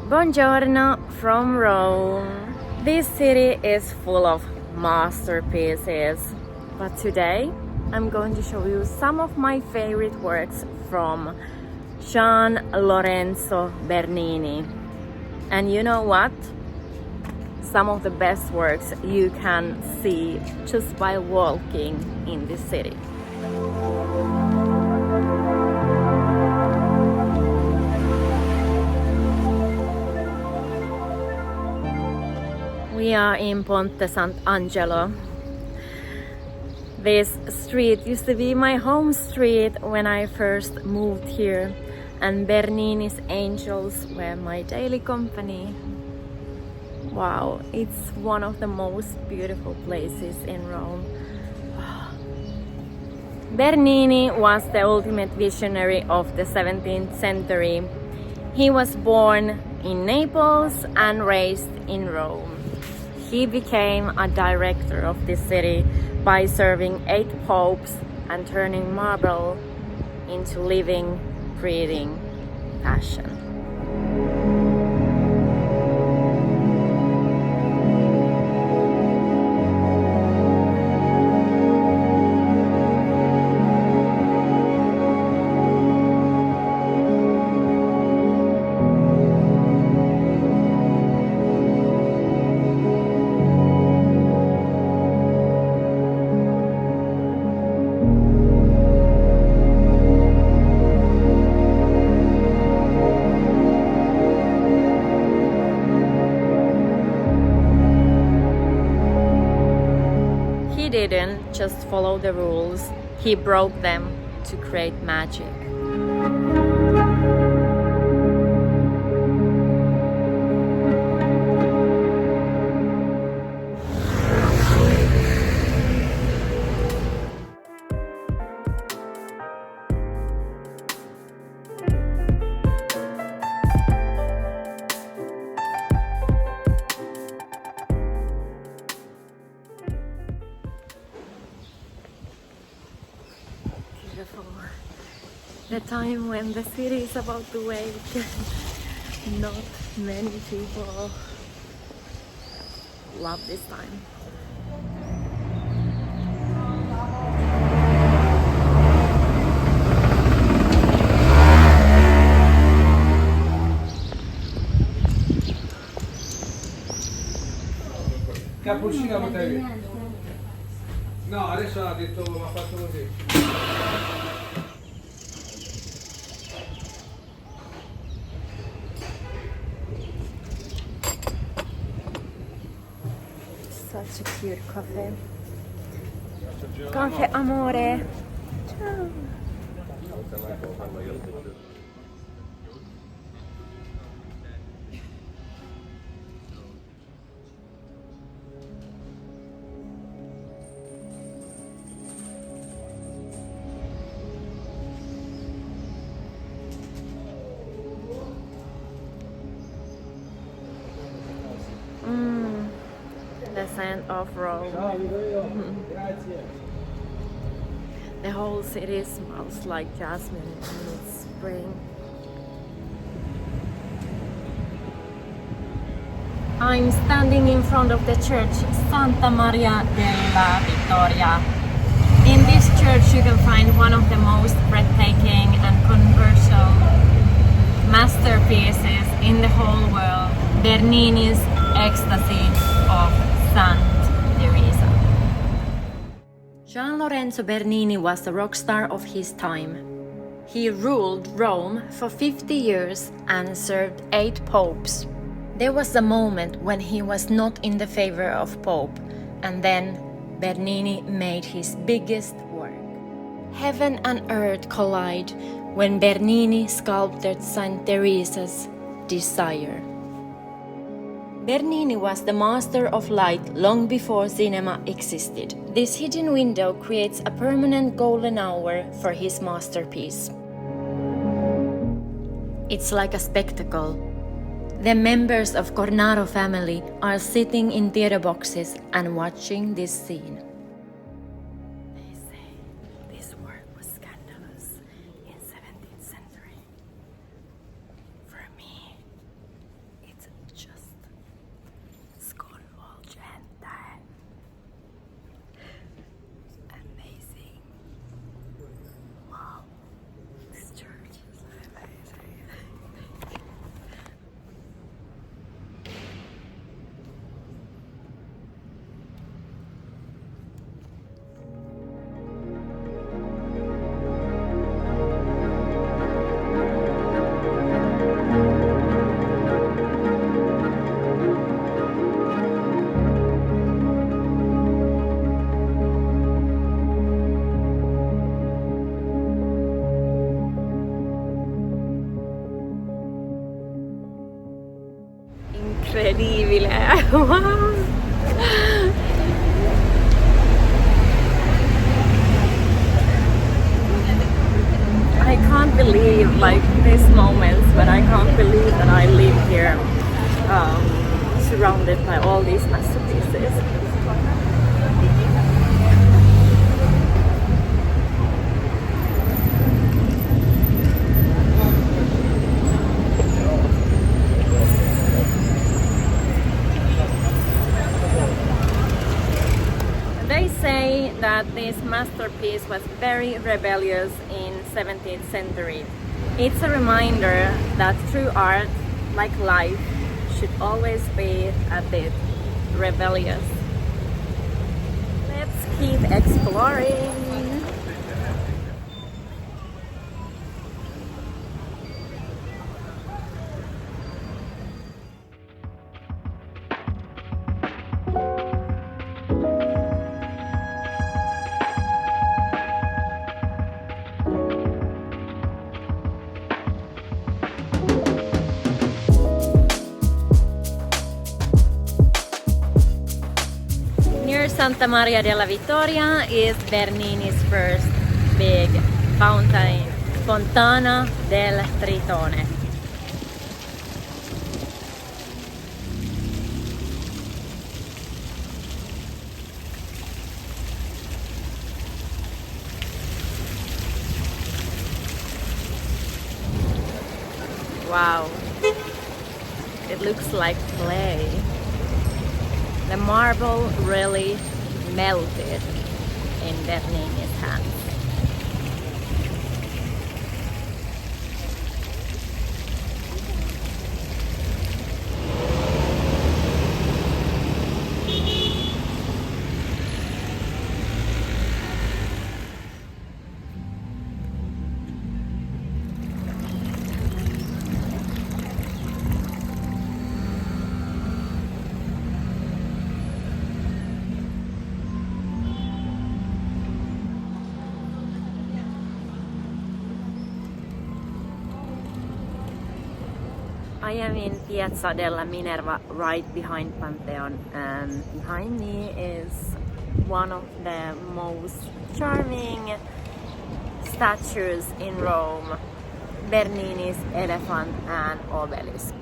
Buongiorno from Rome. This city is full of masterpieces, but today I'm going to show you some of my favorite works from Gian Lorenzo Bernini. And you know what? Some of the best works you can see just by walking in this city. We are in Ponte, Sant'Angelo. This street used to be my home street when I first moved here, and Bernini's angels were my daily company. Wow, it's one of the most beautiful places in Rome. Bernini was the ultimate visionary of the 17th century. He was born in Naples and raised in Rome. He became a director of this city by serving 8 popes and turning marble into living, breathing passion. He didn't just follow the rules, he broke them to create magic. The time when the city is about to wake, not many people love this time. Cappuccino potevi? No, adesso ha detto, mi ha fatto così. Such a cute cafe. Cafe amore. Ciao. The scent of Rome. The whole city smells like jasmine and it's spring. I'm standing in front of the church Santa Maria della Vittoria. In this church you can find one of the most breathtaking and controversial masterpieces in the whole world, Bernini's Ecstasy of Teresa. Gian Lorenzo Bernini was the rock star of his time. He ruled Rome for 50 years and served 8 popes. There was a moment when he was not in the favor of Pope, and then Bernini made his biggest work. Heaven and earth collide when Bernini sculpted Saint Teresa's Desire. Bernini was the master of light long before cinema existed. This hidden window creates a permanent golden hour for his masterpiece. It's like a spectacle. The members of Cornaro family are sitting in theater boxes and watching this scene. They say this work was scandalous in 17th century. For me, I can't believe like these moments, but I can't believe that I live here, surrounded by all these masterpieces. They say that this masterpiece was very rebellious in 17th century. It's a reminder that true art, like life, should always be a bit rebellious. Let's keep exploring. Santa Maria della Vittoria is Bernini's first big fountain, Fontana del Tritone. Wow, it looks like clay. The marble really melted in Bernini's hands. I am in Piazza della Minerva, right behind Pantheon, and behind me is one of the most charming statues in Rome, Bernini's Elephant and Obelisk.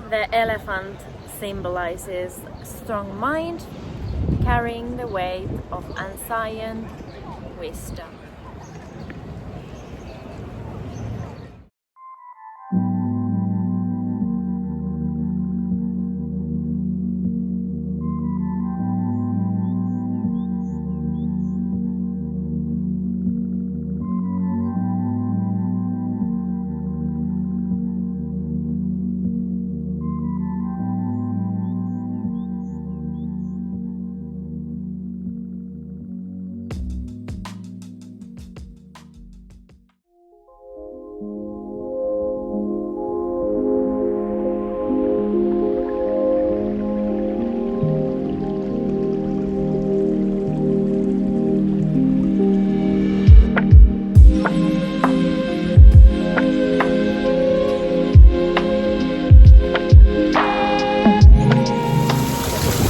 The elephant symbolizes strong mind, carrying the weight of ancient wisdom.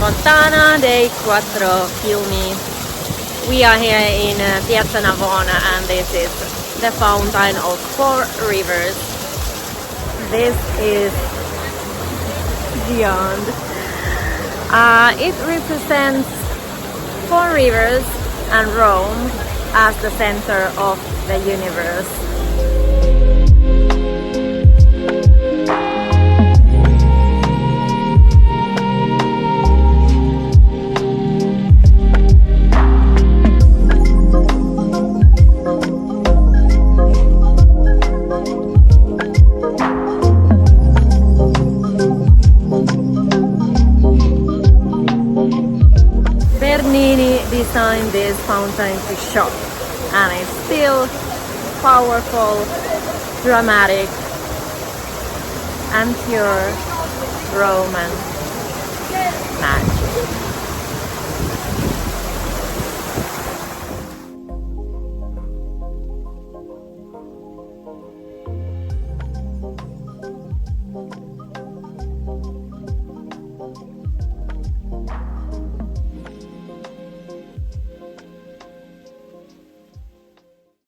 Fontana dei Quattro Fiumi. We are here in Piazza Navona, and this is the fountain of 4 rivers. This is beyond. It represents 4 rivers and Rome as the center of the universe. Bernini designed this fountain to shock, and it's still powerful, dramatic, and pure Roman magic.